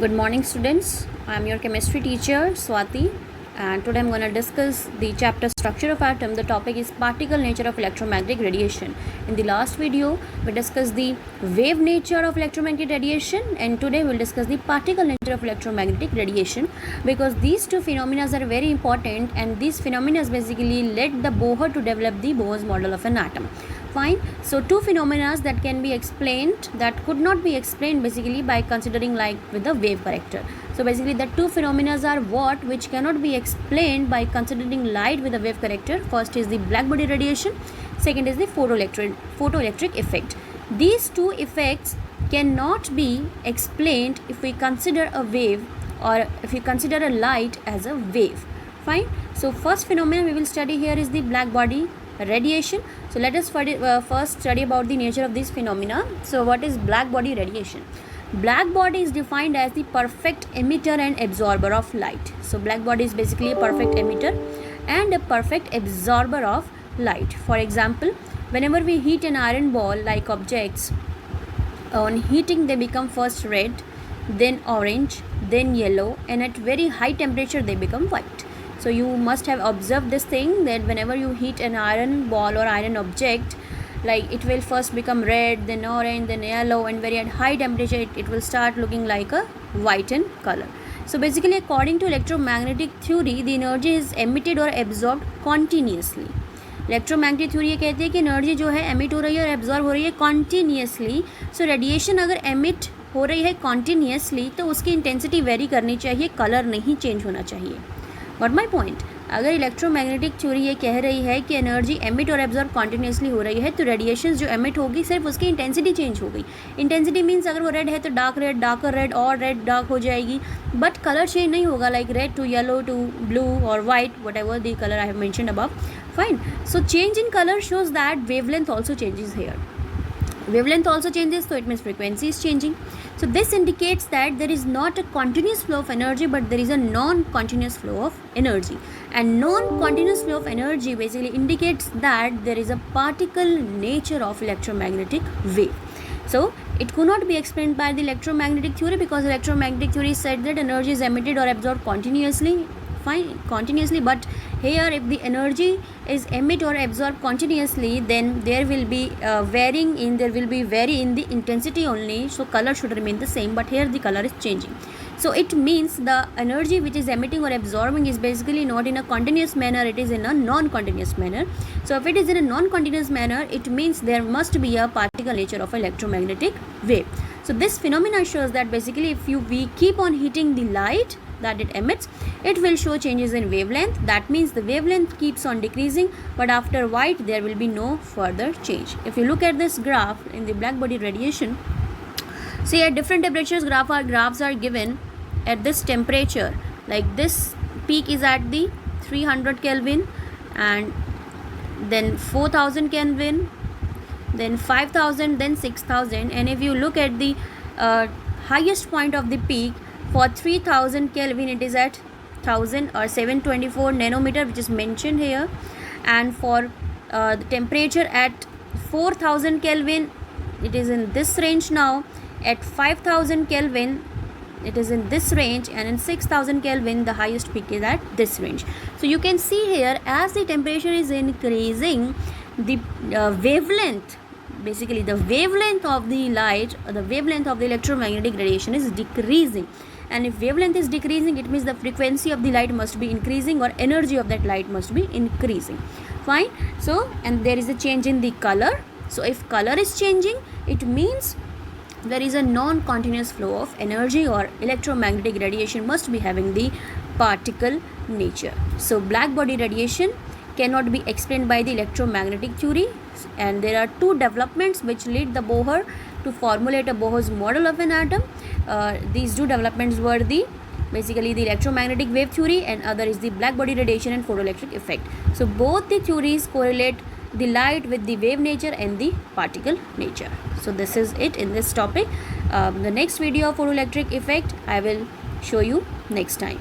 Good morning, students. I am your chemistry teacher Swati, and today I am going to discuss the chapter structure of atom. The topic is particle nature of electromagnetic radiation. In the last video, we discussed the wave nature of electromagnetic radiation, and today we will discuss the particle nature of electromagnetic radiation, because these two phenomena are very important, and these phenomena basically led the Bohr to develop the Bohr's model of an atom. Fine. So two phenomena that can be explained, that could not be explained basically by considering light with the wave character. So basically the two phenomena are what which cannot be explained by considering light with a wave character. First is the black body radiation, second is the photoelectric effect. These two effects cannot be explained if we consider a wave, or if you consider a light as a wave. Fine. So first phenomenon we will study here is the black body radiation. So let us first study about the nature of this phenomena. So what is black body radiation? Black body is defined as the perfect emitter and absorber of light. So black body is basically a perfect emitter and a perfect absorber of light. For example, whenever we heat an iron ball like objects, on heating they become first red, then orange, then yellow, and at very high temperature they become white. So you must have observed this thing, that whenever you heat an iron ball or iron object, like it will first become red, then orange, then yellow, and very at high temperature it will start looking like a white in color. So basically, according to electromagnetic theory, the energy is emitted or absorbed continuously. Electromagnetic theory ये कहती है कि energy जो है emit हो रही है और एब्जॉर्ब हो रही है कॉन्टीन्यूसली. सो रेडिएशन अगर एमिट हो रही है कॉन्टीन्यूसली तो उसकी इंटेंसिटी वेरी करनी चाहिए, कलर नहीं चेंज होना चाहिए. What my point? अगर इलेक्ट्रोमैग्नेटिक थ्योरी ये कह रही है कि एनर्जी एमिट और एब्जॉर्ब कॉन्टीन्यूसली हो रही है, तो रेडिएशन जो एमिट होगी सिर्फ उसकी इंटेंसिटी चेंज हो गई. इंटेंसिटी मीन्स अगर वो रेड है तो डार्क रेड, डार्कर रेड और रेड डार्क हो जाएगी, बट कलर चेंज नहीं होगा, like red to yellow to blue और white, whatever the colour I have mentioned above. Fine. So change in color shows that wavelength also changes here. Wavelength also changes, so it means frequency is changing. So this indicates that there is not a continuous flow of energy, but there is a non-continuous flow of energy. And non-continuous flow of energy basically indicates that there is a particle nature of electromagnetic wave. So it could not be explained by the electromagnetic theory, because electromagnetic theory said that energy is emitted or absorbed continuously. Fine, continuously, but here if the energy is emit or absorbed continuously, then there will be vary in the intensity only, so color should remain the same, but here the color is changing. So it means the energy which is emitting or absorbing is basically not in a continuous manner, it is in a non-continuous manner. So if it is in a non-continuous manner, it means there must be a particle nature of electromagnetic wave. So this phenomena shows that basically if we keep on heating the light that it emits, it will show changes in wavelength. That means the wavelength keeps on decreasing, but after white there will be no further change. If you look at this graph in the black body radiation, see at different temperatures graphs are given at this temperature. Like this peak is at the 300 Kelvin, and then 4000 Kelvin, then 5000, then 6000, and if you look at the highest point of the peak for 3000 Kelvin, it is at 1000 or 724 nanometer, which is mentioned here. And for the temperature at 4000 Kelvin, it is in this range now. At 5000 Kelvin, it is in this range, and in 6000 Kelvin, the highest peak is at this range. So you can see here, as the temperature is increasing, the wavelength, basically the wavelength of the light, or the wavelength of the electromagnetic radiation is decreasing. And if wavelength is decreasing, it means the frequency of the light must be increasing, or energy of that light must be increasing. Fine. So, and there is a change in the color. So if color is changing, it means there is a non-continuous flow of energy, or electromagnetic radiation must be having the particle nature. So black body radiation cannot be explained by the electromagnetic theory, and there are two developments which lead the Bohr to formulate a Bohr's model of an atom. These two developments were basically the electromagnetic wave theory, and other is the black body radiation and photoelectric effect. So both the theories correlate the light with the wave nature and the particle nature. So this is it in this topic. The next video of photoelectric effect I will show you next time.